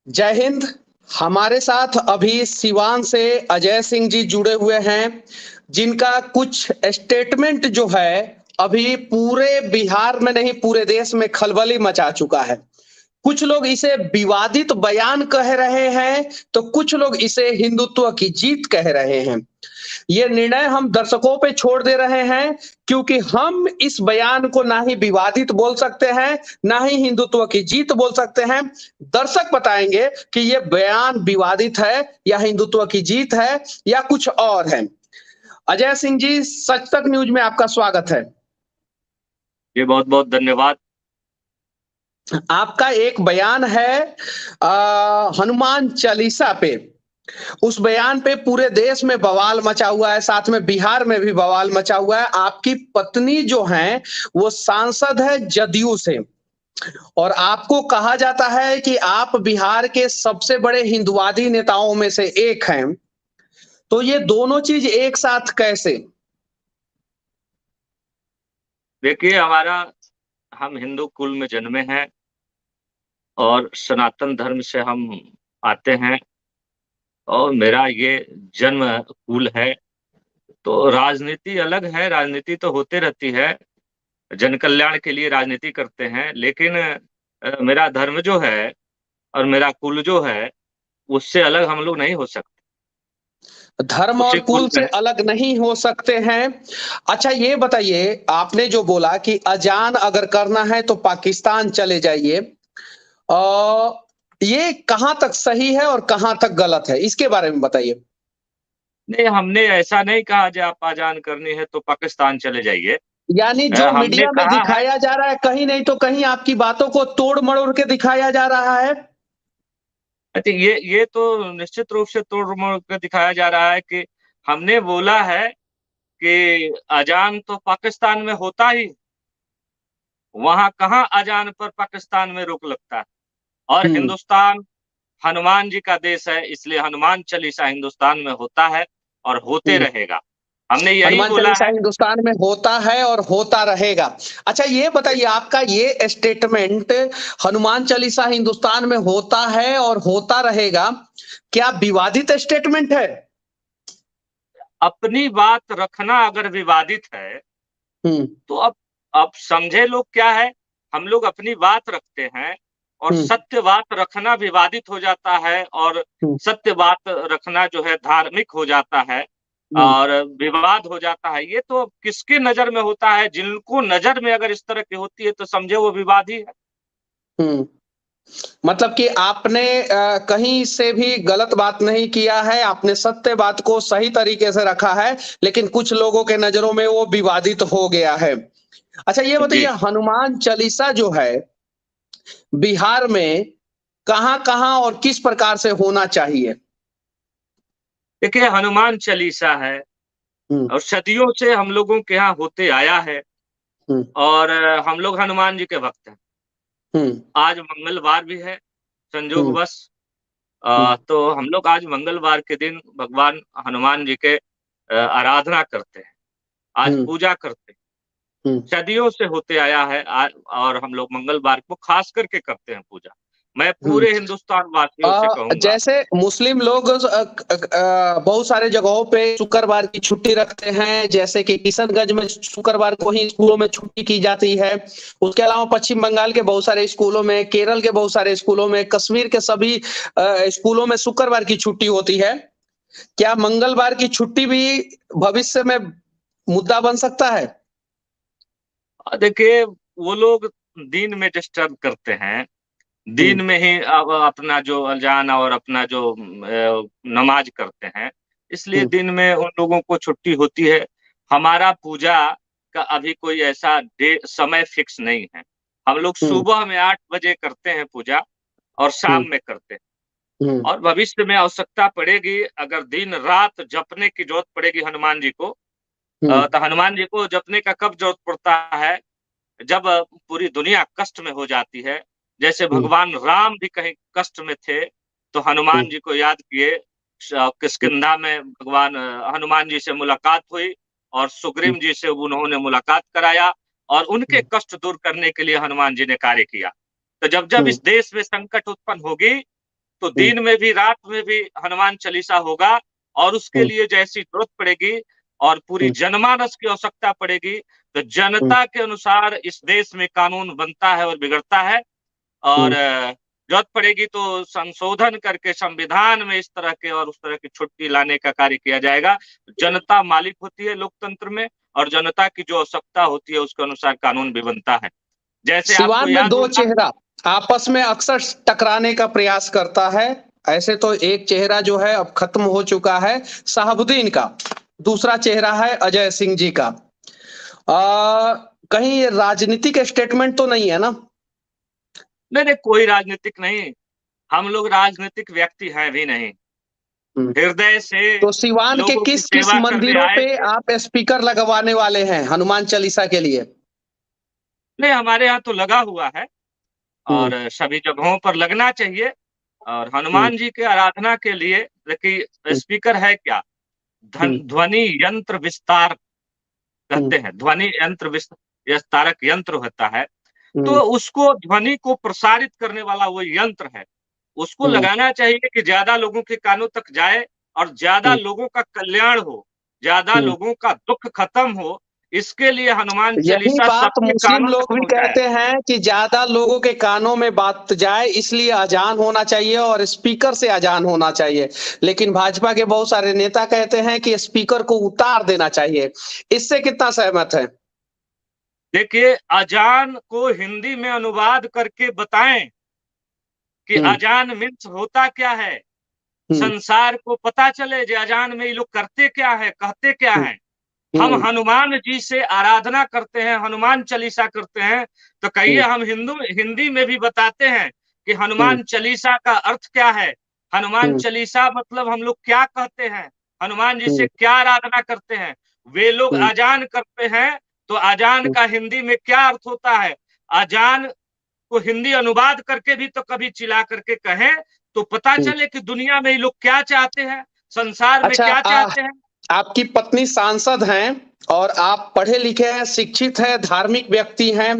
जय हिंद। हमारे साथ अभी सिवान से अजय सिंह जी जुड़े हुए हैं, जिनका कुछ स्टेटमेंट जो है अभी पूरे बिहार में नहीं पूरे देश में खलबली मचा चुका है। कुछ लोग इसे विवादित बयान कह रहे हैं, तो कुछ लोग इसे हिंदुत्व की जीत कह रहे हैं। ये निर्णय हम दर्शकों पे छोड़ दे रहे हैं, क्योंकि हम इस बयान को ना ही विवादित बोल सकते हैं, ना ही हिंदुत्व की जीत बोल सकते हैं। दर्शक बताएंगे कि ये बयान विवादित है या हिंदुत्व की जीत है या कुछ और है। अजय सिंह जी, सच तक न्यूज में आपका स्वागत है। जी बहुत बहुत धन्यवाद। आपका एक बयान है हनुमान चालीसा पे। उस बयान पे पूरे देश में बवाल मचा हुआ है, साथ में बिहार में भी बवाल मचा हुआ है। आपकी पत्नी जो है वो सांसद है जदयू से, और आपको कहा जाता है कि आप बिहार के सबसे बड़े हिंदुवादी नेताओं में से एक हैं। तो ये दोनों चीज एक साथ कैसे? देखिए हम हिंदू कुल में जन्मे हैं और सनातन धर्म से हम आते हैं और मेरा ये जन्म कुल है। तो राजनीति अलग है, राजनीति तो होते रहती है, जन कल्याण के लिए राजनीति करते हैं, लेकिन मेरा धर्म जो है और मेरा कुल जो है उससे अलग हम लोग नहीं हो सकते। धर्म और उसी कुल कुल में से है। अलग नहीं हो सकते हैं। अच्छा, ये बताइए, आपने जो बोला कि अजान अगर करना है तो पाकिस्तान चले जाइए, अ, ये कहाँ तक सही है और कहाँ तक गलत है, इसके बारे में बताइए। नहीं, हमने ऐसा नहीं कहा जो आप अजान करनी है तो पाकिस्तान चले जाइए। यानी जो हमने मीडिया में कहा है। दिखाया जा रहा है, कहीं नहीं तो कहीं आपकी बातों को तोड़ मरोड़ के दिखाया जा रहा है। अच्छा, ये तो निश्चित रूप से तोड़ मोड़ के दिखाया जा रहा है कि हमने बोला है कि अजान तो पाकिस्तान में होता ही, वहां कहाँ अजान पर पाकिस्तान में रोक लगता है। और हम्म। हिंदुस्तान हनुमान जी का देश है, इसलिए हनुमान चालीसा हिंदुस्तान में होता है और होते हम्म। रहेगा। हमने यही हनुमान बोला चालीसा है। हिंदुस्तान में होता है और होता रहेगा। अच्छा, ये बताइए, आपका ये स्टेटमेंट हनुमान चालीसा हिंदुस्तान में होता है और होता रहेगा, क्या विवादित स्टेटमेंट है? अपनी बात रखना अगर विवादित है हम्म। तो अब समझे लोग क्या है। हम लोग अपनी बात रखते हैं और हम्म। सत्य बात रखना विवादित हो जाता है, और हम्म। सत्य बात रखना जो है धार्मिक हो जाता है हम्म। और विवाद हो जाता है। ये तो किसकी नजर में होता है, जिनको नजर में अगर इस तरह की होती है तो समझे वो विवाद ही है। हम्म। मतलब कि आपने कहीं से भी गलत बात नहीं किया है, आपने सत्य बात को सही तरीके से रखा है, लेकिन कुछ लोगों के नजरों में वो विवादित हो गया है। अच्छा, ये जी, बताइए, हनुमान चालीसा जो है बिहार में कहाँ कहाँ और किस प्रकार से होना चाहिए? देखिए हनुमान चालीसा है हम्म। और सदियों से हम लोगों के यहाँ होते आया है हम्म। और हम लोग हनुमान जी के भक्त हैं। हम्म। आज मंगलवार भी है हम्म। संयोगवश। हम्म। तो हम लोग आज मंगलवार के दिन भगवान हनुमान जी के आराधना करते हैं, आज हम्म। पूजा करते हैं। हम्म। सदियों से होते आया है और हम लोग मंगलवार को खास करके करते हैं पूजा। मैं हम्म। पूरे हिंदुस्तान वासियों से कहूंगा। जैसे मुस्लिम लोग बहुत सारे जगहों पे शुक्रवार की छुट्टी रखते हैं, जैसे कि किशनगंज में शुक्रवार को ही स्कूलों में छुट्टी की जाती है। उसके अलावा पश्चिम बंगाल के बहुत सारे स्कूलों में, केरल के बहुत सारे स्कूलों में, कश्मीर के सभी स्कूलों में शुक्रवार की छुट्टी होती है। क्या मंगलवार की छुट्टी भी भविष्य में मुद्दा बन सकता है? देखिए वो लोग दिन में डिस्टर्ब करते हैं, हम्म। दिन में ही अपना जो अजान और अपना जो नमाज करते हैं, इसलिए हम्म। दिन में उन लोगों को छुट्टी होती है। हमारा पूजा का अभी कोई ऐसा समय फिक्स नहीं है। हम लोग हम्म। सुबह में 8 बजे करते हैं पूजा और हम्म। शाम में करते हैं। हम्म। और भविष्य में आवश्यकता पड़ेगी, अगर दिन रात जपने की जरूरत पड़ेगी हनुमान जी को, हम्म। तो हनुमान जी को जपने का कब जरूरत पड़ता है, जब पूरी दुनिया कष्ट में हो जाती है। जैसे हम्म। भगवान राम भी कहीं कष्ट में थे तो हनुमान हम्म। जी को याद किए। किष्किंधा में भगवान हनुमान जी से मुलाकात हुई और हम्म। सुग्रीव जी से उन्होंने मुलाकात कराया और उनके हम्म। कष्ट दूर करने के लिए हनुमान जी ने कार्य किया। तो जब जब हम्म। इस देश में संकट उत्पन्न होगी तो दिन में भी रात में भी हनुमान चालीसा होगा, और उसके लिए जैसी जरूरत पड़ेगी और पूरी जनमानस की आवश्यकता पड़ेगी, तो जनता के अनुसार इस देश में कानून बनता है और बिगड़ता है। और जरूरत पड़ेगी तो संशोधन करके संविधान में इस तरह के और उस तरह की छुट्टी लाने का कार्य किया जाएगा। जनता मालिक होती है लोकतंत्र में, और जनता की जो आवश्यकता होती है उसके अनुसार कानून भी बनता है। जैसे आपको सिवान में याद दो होगा, चेहरा आपस में अक्सर टकराने का प्रयास करता है। ऐसे तो एक चेहरा जो है अब खत्म हो चुका है शहाबुद्दीन का, दूसरा चेहरा है अजय सिंह जी का। कहीं ये राजनीतिक स्टेटमेंट तो नहीं है ना? नहीं नहीं, कोई राजनीतिक नहीं, हम लोग राजनीतिक व्यक्ति हैं भी नहीं, हम्म। हृदय से तो सिवान के लोगों की किस किस सेवा करने मंदिरों आए पे थे। आप स्पीकर लगवाने वाले हैं हनुमान चालीसा के लिए? नहीं, हमारे यहाँ तो लगा हुआ है, हम्म। और सभी जगहों पर लगना चाहिए। और हम्म। हनुमान जी के आराधना के लिए देखिए, हम्म। स्पीकर है क्या, हम्म। ध्वनि यंत्र विस्तार हम्म। कहते हैं, ध्वनि यंत्र विस्तारक यंत्र होता है। हम्म। तो उसको, ध्वनि को प्रसारित करने वाला वो यंत्र है, उसको हम्म। लगाना चाहिए कि ज्यादा लोगों के कानों तक जाए और ज्यादा हम्म। लोगों का कल्याण हो, ज्यादा हम्म। लोगों का दुख खत्म हो। इसके लिए हनुमान यही चालीसा बात सबके मुस्लिम कानों तक लोग भी पहुंचाए। कहते हैं कि ज्यादा लोगों के कानों में बात जाए इसलिए अजान होना चाहिए और स्पीकर से अजान होना चाहिए। लेकिन भाजपा के बहुत सारे नेता कहते हैं कि स्पीकर को उतार देना चाहिए। इससे कितना सहमत है? देखिए, अजान को हिंदी में अनुवाद करके बताएं कि हम्म। अजान मीन्स होता क्या है, हम्म। संसार को पता चले जो अजान में ये लोग करते क्या है, कहते क्या हम्म। है। हम हम्म। हनुमान जी से आराधना करते हैं, हनुमान चालीसा करते हैं, तो कहिए हम्म। हम हिंदी में भी बताते हैं कि हम्म। हनुमान चालीसा का अर्थ क्या है, हनुमान हम्म। चालीसा मतलब हम लोग क्या कहते हैं, हनुमान जी से हम्म। क्या आराधना करते हैं। वे लोग हम्म। अजान करते हैं, तो अजान का हिंदी में क्या अर्थ होता है। अजान को हिंदी अनुवाद करके भी तो कभी चिल्ला करके कहें, तो पता हम्म। चले कि दुनिया में ये लोग क्या चाहते हैं, संसार में अच्छा, क्या चाहते हैं। आपकी पत्नी सांसद हैं और आप पढ़े लिखे हैं, शिक्षित हैं, धार्मिक व्यक्ति हैं।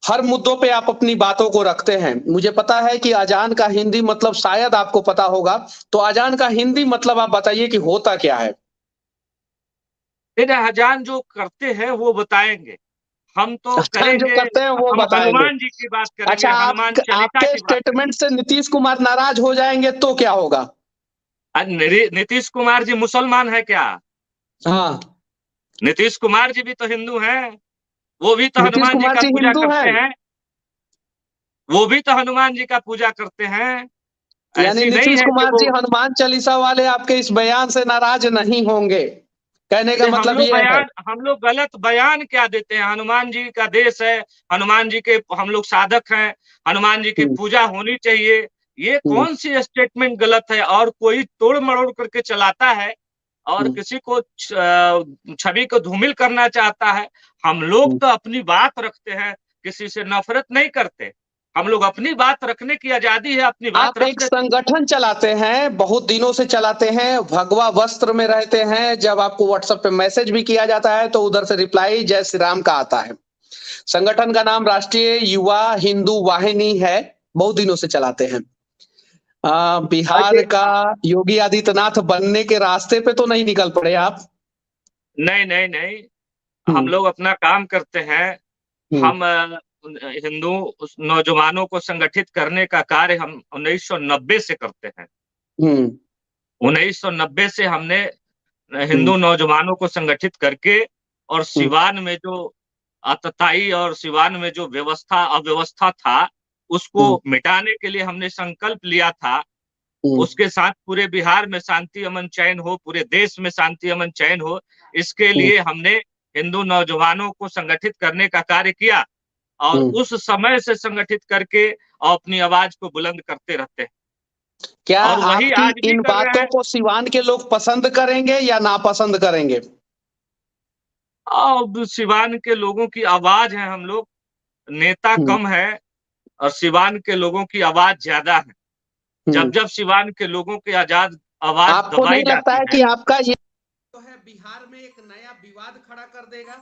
हर मुद्दों पे आप अपनी बातों को रखते हैं। मुझे पता है कि अजान का हिंदी मतलब शायद आपको पता होगा। तो अजान का हिंदी मतलब आप बताइए कि होता क्या है? इन्हें अजान जो करते हैं वो बताएंगे, हम तो अजान जो करेंगे। करते हैं वो हम बताएंगे। हनुमान जी की बात करेंगे, अच्छा, हनुमान आप चालीसा आपके की बात स्टेटमेंट करेंगे। से नीतीश कुमार नाराज हो जाएंगे तो क्या होगा? नीतीश कुमार जी मुसलमान है क्या? हाँ। नीतीश कुमार जी भी तो हिंदू हैं, वो भी तो नीतीश हनुमान जी कुमार का जी पूजा हिंदू हैं? करते हैं, वो भी तो हनुमान जी का पूजा करते हैं। यानी ऐसी नहीं नीतीश है कि कुमार वो, जी हनुमान चालीसा वाले आपके इस बयान से नाराज नहीं होंगे, कहने का अरे मतलब ये है। हम लोग गलत बयान क्या देते हैं। हनुमान जी का देश है, हनुमान जी के हम लोग साधक हैं, हनुमान जी की हम्म। पूजा होनी चाहिए। ये हम्म। कौन सी स्टेटमेंट गलत है, और कोई तोड़ मरोड़ करके चलाता है और हम्म। किसी को छवि को धूमिल करना चाहता है। हम लोग हम्म। तो अपनी बात रखते हैं, किसी से नफरत नहीं करते। हम लोग अपनी बात रखने की आजादी है, अपनी बात आप रख एक देते हैं। संगठन चलाते हैं, बहुत दिनों से चलाते हैं, भगवा वस्त्र में रहते हैं। जब आपको व्हाट्सएप पे मैसेज भी किया जाता है तो उधर से रिप्लाई जय श्री राम का आता है। संगठन का नाम राष्ट्रीय युवा हिंदू वाहिनी है। बहुत दिनों से चलाते हैं। बिहार आगे, का योगी आदित्यनाथ बनने के रास्ते पे तो नहीं निकल पड़े आप? नहीं नहीं नहीं, हम हम्म। लोग अपना काम करते हैं। हम्म। हम हिंदू नौजवानों को संगठित करने का कार्य हम 1990 से करते हैं। हम्म। 1990 से हमने हम्म। हिंदू नौजवानों को संगठित करके, और हम्म। सिवान में जो आतताई और सिवान में जो अव्यवस्था था, उसको हम्म। मिटाने के लिए हमने संकल्प लिया था। हम्म। उसके साथ पूरे बिहार में शांति अमन चैन हो, पूरे देश में शांति अमन चैन हो, इसके हम्म। लिए हमने हिंदू नौजवानों को संगठित करने का कार्य किया, और हम्म। उस समय से संगठित करके और अपनी आवाज को बुलंद करते रहते हैं, क्या और वही आपकी आज भी इन कर रहे बातों हैं। को सिवान के लोग पसंद करेंगे या नापसंद करेंगे? अब सिवान के लोगों की आवाज है हम लोग, नेता हम्म। कम है और सिवान के लोगों की आवाज ज्यादा है। जब हम्म। जब सिवान के लोगों की आजाद आवाज आपको दबाई नहीं लगता जाती है है। कि आपका ये जो है बिहार में एक नया विवाद खड़ा कर देगा?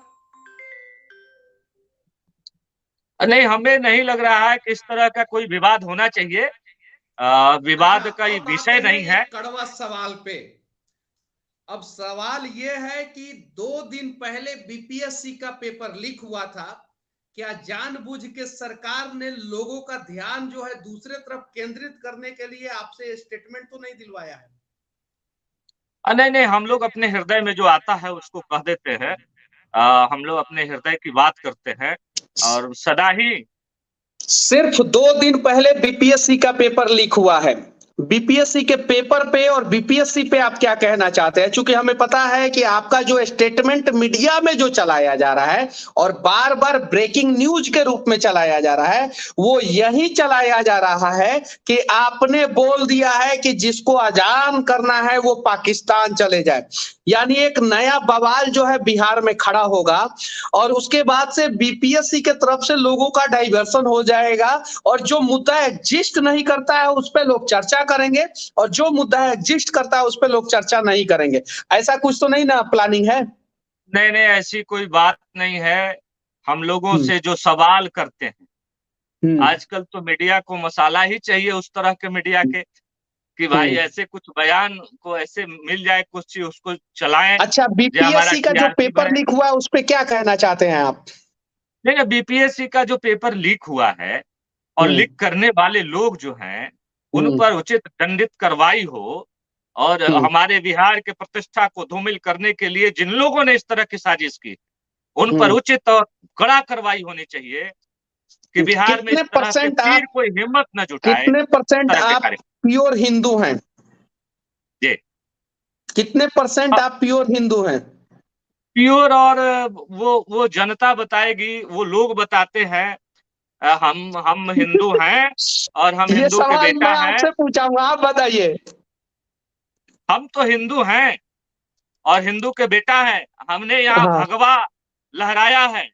नहीं, हमें नहीं लग रहा है कि इस तरह का कोई विवाद होना चाहिए। विवाद अच्छा, का ये अब विषय आते हैं नहीं है। एक कड़वा सवाल पे। अब सवाल ये है कि 2 दिन पहले बीपीएससी का पेपर लीक हुआ था। क्या जानबूझ के सरकार ने लोगों का ध्यान जो है दूसरे तरफ केंद्रित करने के लिए आपसे स्टेटमेंट तो नहीं दिलवाया है? नहीं नहीं, हम लोग अपने हृदय में जो आता है उसको कह देते हैं। हम लोग अपने हृदय की बात करते हैं और सदा ही। सिर्फ 2 दिन पहले बीपीएससी का पेपर लीक हुआ है। बीपीएससी के पेपर पे और बीपीएससी पे आप क्या कहना चाहते हैं? चूंकि हमें पता है कि आपका जो स्टेटमेंट मीडिया में जो चलाया जा रहा है और बार बार ब्रेकिंग न्यूज के रूप में चलाया जा रहा है, वो यही चलाया जा रहा है कि आपने बोल दिया है कि जिसको अजान करना है वो पाकिस्तान चले जाए। यानी एक नया बवाल जो है बिहार में खड़ा होगा और उसके बाद से बीपीएससी के तरफ से लोगों का डाइवर्सन हो जाएगा और जो मुद्दा एग्जिस्ट नहीं करता है उस पर लोग चर्चा करेंगे और जो मुद्दा एग्जिस्ट करता है उस पर लोग चर्चा नहीं करेंगे। ऐसा कुछ तो नहीं ना प्लानिंग है? नहीं नहीं, ऐसी कोई बात नहीं है। हम लोगों से जो सवाल करते हैं, हम्म आजकल तो मीडिया को मसाला ही चाहिए उस तरह के मीडिया के, कि भाई हम्म। ऐसे कुछ बयान को ऐसे मिल जाए कुछ चीज उसको चलाएं अच्छा, जो हमारा बीपीएससी का जो टीआरपी पेपर बढ़े। लीक हुआ है उस पर क्या कहना चाहते हैं आप? देखिए, बीपीएससी का जो पेपर लीक हुआ है और हम्म लीक करने वाले लोग जो हैं उन हम्म पर उचित दंडित कार्रवाई हो, और हम्म हमारे बिहार के प्रतिष्ठा को धूमिल करने के लिए जिन लोगों ने इस तरह की साजिश की उन पर हम्म। उचित और कड़ा कार्रवाई होनी चाहिए, कि बिहार में कितने इस तरह से परसेंट फिर आप कोई हिम्मत न जुटाए कितने इस परसेंट तरह के आप कार्य। प्योर हिंदू हैं? जी। कितने परसेंट आप प्योर हिंदू हैं? प्योर और वो जनता बताएगी, वो लोग बताते हैं। हम हिंदू हैं और हम ये हिंदू के सवाल बेटा मैं हैं। आपसे पूछा हूँ, आप बताइए। हम तो हिंदू हैं और हिंदू के बेटा हैं। हमने यहाँ हाँ। भगवा लहराया है।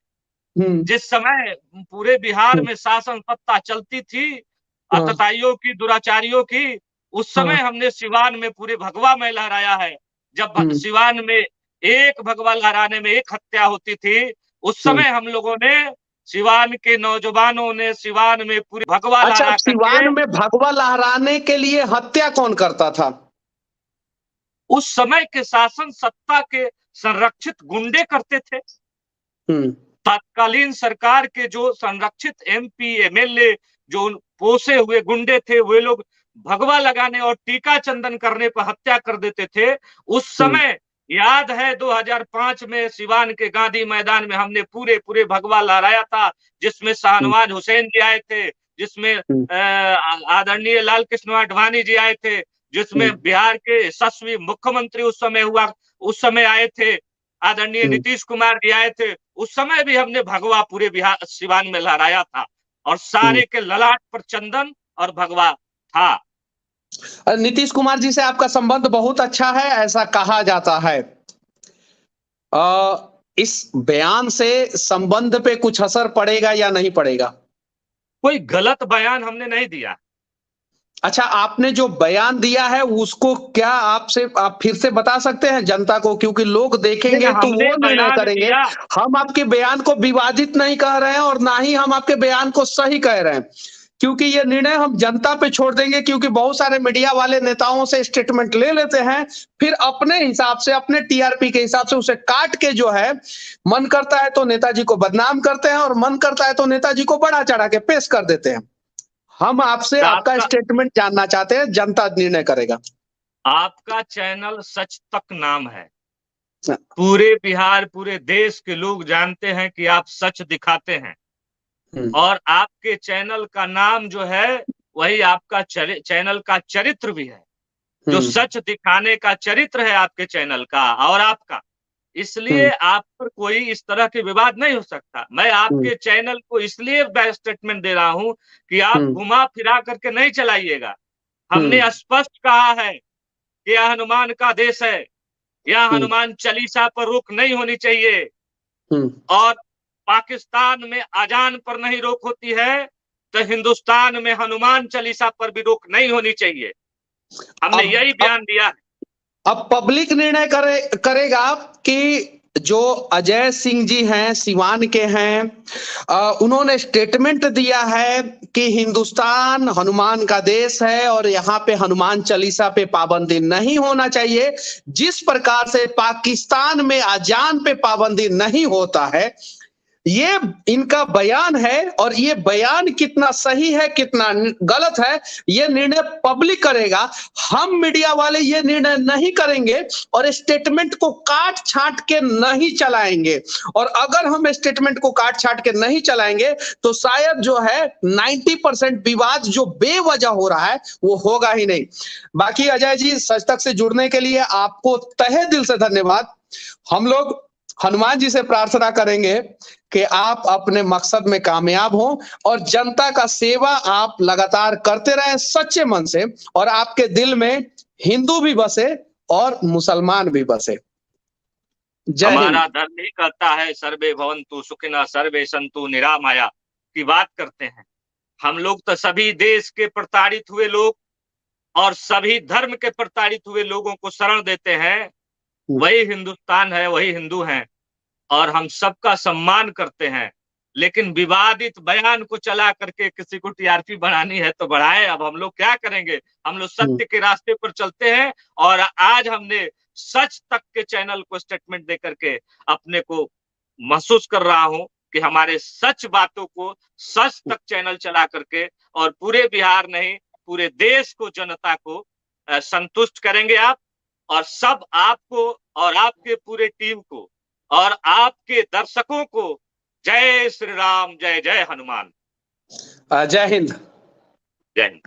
हम्म जिस समय पूरे बिहार हम्म, में शासन सत्ता चलती थी हाँ अतताइयों की, दुराचारियों की, उस समय हाँ। हमने सिवान में पूरे भगवा में लहराया है। जब हम्म सिवान में एक भगवा लहराने में एक हत्या होती थी, उस हम्म। समय हम लोगों ने, सिवान के नौजवानों ने सिवान में पूरी भगवा अच्छा, अब लहरा करके, सिवान में भगवा लहराने के लिए हत्या कौन करता था? उस समय के शासन सत्ता के संरक्षित गुंडे करते थे। हम्म तत्कालीन सरकार के जो संरक्षित एमपी एमएलए जो पोसे हुए गुंडे थे, वे लोग भगवा लगाने और टीका चंदन करने पर हत्या कर देते थे। उस हम्म समय याद है 2005 में सिवान के गांधी मैदान में हमने पूरे पूरे भगवा लहराया था, जिसमें हम्म शाहनवाज हुसैन जी आए थे, जिसमें हम्म आदरणीय लाल कृष्ण आडवाणी जी आए थे, जिसमें हम्म बिहार के यशस्वी मुख्यमंत्री उस समय आए थे, आदरणीय हम्म नीतीश कुमार जी आए थे। उस समय भी हमने भगवा पूरे बिहार सिवान में लहराया था और हम्म। सारे के ललाट पर चंदन और भगवा था। नीतीश कुमार जी से आपका संबंध बहुत अच्छा है, ऐसा कहा जाता है। इस बयान से संबंध पे कुछ असर पड़ेगा या नहीं पड़ेगा? कोई गलत बयान हमने नहीं दिया। अच्छा, आपने जो बयान दिया है उसको क्या आप फिर से बता सकते हैं जनता को, क्योंकि लोग देखेंगे देखिए, तो हमने वो निर्णय बयान करेंगे। दिया। हम आपके बयान को विवादित नहीं कह रहे हैं और ना ही हम आपके बयान को सही कह रहे हैं, क्योंकि ये निर्णय हम जनता पे छोड़ देंगे। क्योंकि बहुत सारे मीडिया वाले नेताओं से स्टेटमेंट ले लेते हैं, फिर अपने हिसाब से अपने टीआरपी के हिसाब से उसे काट के जो है मन करता है तो नेताजी को बदनाम करते हैं और मन करता है तो नेताजी को बढ़ा चढ़ा के पेश कर देते हैं। हम आपसे आपका आपका स्टेटमेंट जानना चाहते हैं, जनता निर्णय करेगा। आपका चैनल सच तक नाम है। पूरे बिहार, पूरे देश के लोग जानते हैं कि आप सच दिखाते हैं, हम्म और आपके चैनल का नाम जो है वही आपका चैनल का चरित्र भी है। जो हम्म सच दिखाने का चरित्र है आपके चैनल का और आपका, इसलिए हम्म आप पर कोई इस तरह के विवाद नहीं हो सकता। मैं हम्म आपके चैनल को इसलिए स्टेटमेंट दे रहा हूं कि आप हम्म घुमा फिरा करके नहीं चलाइएगा। हम्म हमने स्पष्ट कहा है कि यह हनुमान का देश है, यह हम्म हनुमान चालीसा पर रोक नहीं होनी चाहिए, हम्म। और पाकिस्तान में अजान पर नहीं रोक होती है तो हिंदुस्तान में हनुमान चालीसा पर भी रोक नहीं होनी चाहिए। हमने अब यही अब बयान दिया है। अब पब्लिक निर्णय करेगा कि जो अजय सिंह जी हैं, सिवान के हैं, उन्होंने स्टेटमेंट दिया है कि हिंदुस्तान हनुमान का देश है और यहाँ पे हनुमान चालीसा पे पाबंदी नहीं होना चाहिए। जिस प्रकार से पाकिस्तान में अजान पे पाबंदी नहीं होता है, ये इनका बयान है। और ये बयान कितना सही है कितना गलत है, ये निर्णय पब्लिक करेगा। हम मीडिया वाले ये निर्णय नहीं करेंगे और स्टेटमेंट को काट छांट के नहीं चलाएंगे। और अगर हम स्टेटमेंट को काट छांट के नहीं चलाएंगे तो शायद जो है 90% विवाद जो बेवजह हो रहा है वो होगा ही नहीं। बाकी अजय जी, सच तक से जुड़ने के लिए आपको तहे दिल से धन्यवाद। हम लोग हनुमान जी से प्रार्थना करेंगे कि आप अपने मकसद में कामयाब हो और जनता का सेवा आप लगातार करते रहें सच्चे मन से, और आपके दिल में हिंदू भी बसे और मुसलमान भी बसे। जय हिंद। हमारा धर्म ही कहता है सर्वे भवन्तु सुखिनः सर्वे सन्तु निरामया की बात करते हैं। हम लोग तो सभी देश के प्रताड़ित हुए लोग और सभी धर्म के प्रताड़ित हुए लोगों को शरण देते हैं। वही हिंदुस्तान है, वही हिंदू हैं और हम सबका सम्मान करते हैं। लेकिन विवादित बयान को चला करके किसी को टीआरपी बढ़ानी है तो बढ़ाए। अब हम लोग क्या करेंगे? हम लोग सत्य के रास्ते पर चलते हैं और आज हमने सच तक के चैनल को स्टेटमेंट दे करके अपने को महसूस कर रहा हूं कि हमारे सच बातों को सच तक चैनल चला करके और पूरे बिहार नहीं पूरे देश को, जनता को संतुष्ट करेंगे आप। और सब आपको और आपके पूरे टीम को और आपके दर्शकों को जय श्री राम, जय जय हनुमान। जय हिंद। जय हिंद।